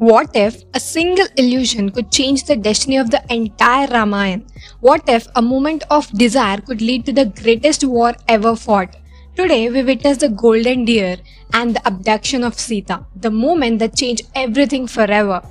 What if a single illusion could change the destiny of the entire Ramayana? What if a moment of desire could lead to the greatest war ever fought? Today, we witness the golden deer and the abduction of Sita, the moment that changed everything forever.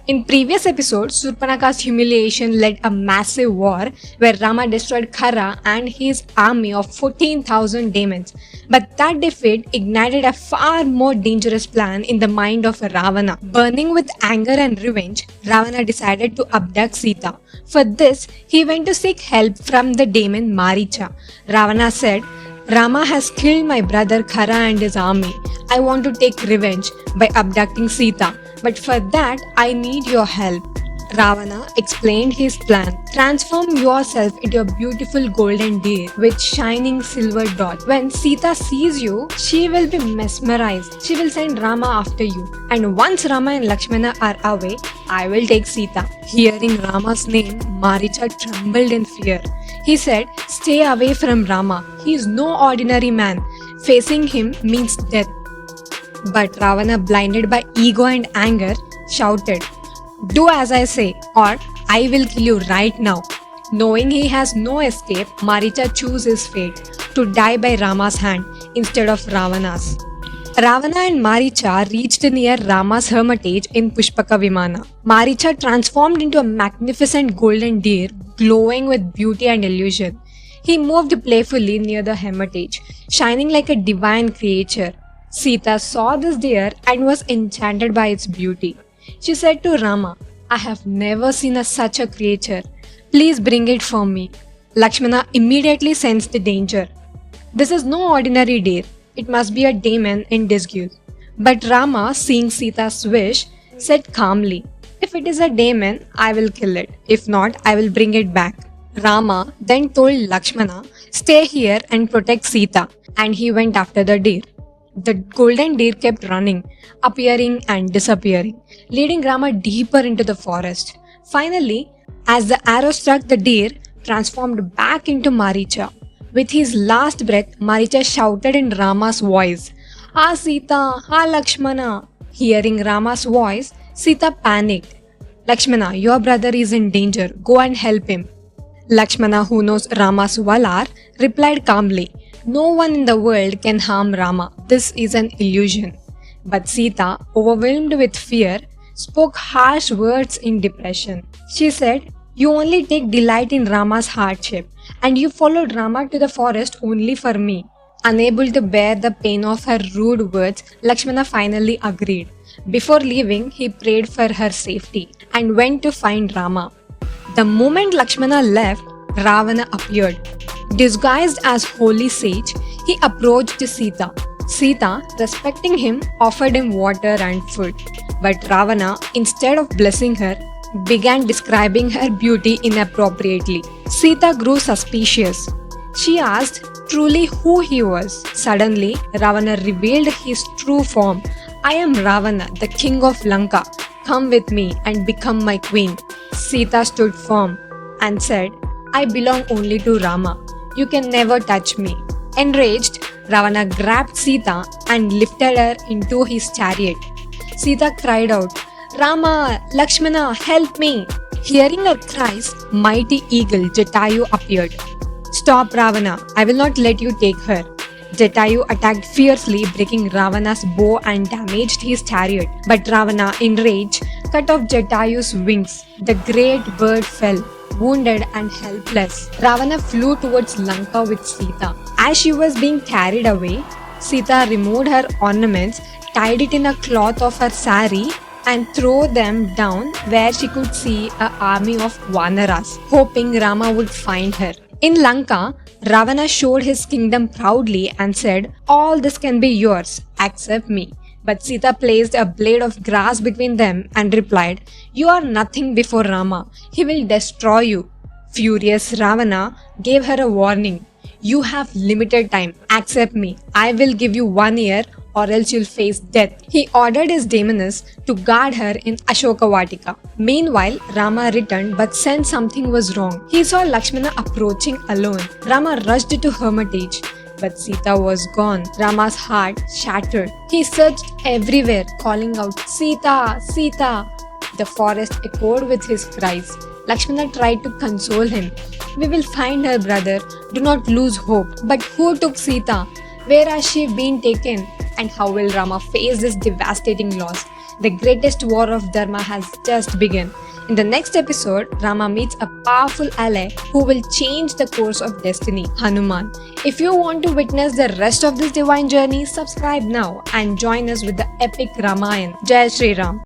In previous episodes, Surpanaka's humiliation led a massive war where Rama destroyed Khara and his army of 14,000 demons. But that defeat ignited a far more dangerous plan in the mind of Ravana. Burning with anger and revenge, Ravana decided to abduct Sita. For this, he went to seek help from the demon Maricha. Ravana said, Rama has killed my brother Khara and his army. I want to take revenge by abducting Sita. But for that, I need your help. Ravana explained his plan. Transform yourself into a beautiful golden deer with shining silver dot. When Sita sees you, she will be mesmerized. She will send Rama after you. And once Rama and Lakshmana are away, I will take Sita. Hearing Rama's name, Maricha trembled in fear. He said, stay away from Rama. He is no ordinary man. Facing him means death. But Ravana, blinded by ego and anger, shouted, do as I say, or I will kill you right now. Knowing he has no escape, Maricha chose his fate to die by Rama's hand instead of Ravana's. Ravana and Maricha reached near Rama's hermitage in Pushpaka Vimana. Maricha transformed into a magnificent golden deer, glowing with beauty and illusion. He moved playfully near the hermitage, shining like a divine creature. Sita saw this deer and was enchanted by its beauty. She said to Rama, I have never seen such a creature. Please bring it for me. Lakshmana immediately sensed the danger. This is no ordinary deer. It must be a demon in disguise. But Rama, seeing Sita's wish, said calmly, if it is a demon, I will kill it. If not, I will bring it back. Rama then told Lakshmana, stay here and protect Sita. And he went after the deer. The golden deer kept running, appearing and disappearing, leading Rama deeper into the forest. Finally, as the arrow struck the deer, transformed back into Maricha. With his last breath, Maricha shouted in Rama's voice, Ah Sita, Ah Lakshmana. Hearing Rama's voice, Sita panicked. Lakshmana, your brother is in danger. Go and help him. Lakshmana, who knows Rama's Valar, replied calmly, no one in the world can harm Rama. This is an illusion. But Sita, overwhelmed with fear, spoke harsh words in depression. She said, you only take delight in Rama's hardship, and you followed Rama to the forest only for me. Unable to bear the pain of her rude words, Lakshmana finally agreed. Before leaving, he prayed for her safety and went to find Rama. The moment Lakshmana left, Ravana appeared. Disguised as holy sage, he approached Sita. Sita, respecting him, offered him water and food. But Ravana, instead of blessing her, began describing her beauty inappropriately. Sita grew suspicious. She asked truly who he was. Suddenly, Ravana revealed his true form. I am Ravana, the king of Lanka. Come with me and become my queen. Sita stood firm and said, I belong only to Rama. You can never touch me. Enraged, Ravana grabbed Sita and lifted her into his chariot. Sita cried out, Rama, Lakshmana, help me. Hearing her cries, mighty eagle Jatayu appeared. Stop, Ravana. I will not let you take her. Jatayu attacked fiercely, breaking Ravana's bow and damaged his chariot. But Ravana, in rage, cut off Jatayu's wings. The great bird fell, wounded and helpless. Ravana flew towards Lanka with Sita. As she was being carried away, Sita removed her ornaments, tied it in a cloth of her sari, and threw them down where she could see an army of Vanaras, hoping Rama would find her. In Lanka, Ravana showed his kingdom proudly and said, all this can be yours, except me. But Sita placed a blade of grass between them and replied, you are nothing before Rama. He will destroy you. Furious Ravana gave her a warning. You have limited time. Accept me. I will give you 1 year or else you'll face death. He ordered his daemons to guard her in Ashoka Vatika. Meanwhile, Rama returned but sensed something was wrong. He saw Lakshmana approaching alone. Rama rushed to hermitage. but Sita was gone. Rama's heart shattered. He searched everywhere, calling out, Sita, Sita. The forest echoed with his cries. Lakshmana tried to console him. We will find her, brother. Do not lose hope. But who took Sita? Where has she been taken? And how will Rama face this devastating loss? The greatest war of Dharma has just begun. In the next episode, Rama meets a powerful ally who will change the course of destiny, Hanuman. If you want to witness the rest of this divine journey, subscribe now and join us with the epic Ramayan. Jai Shri Ram.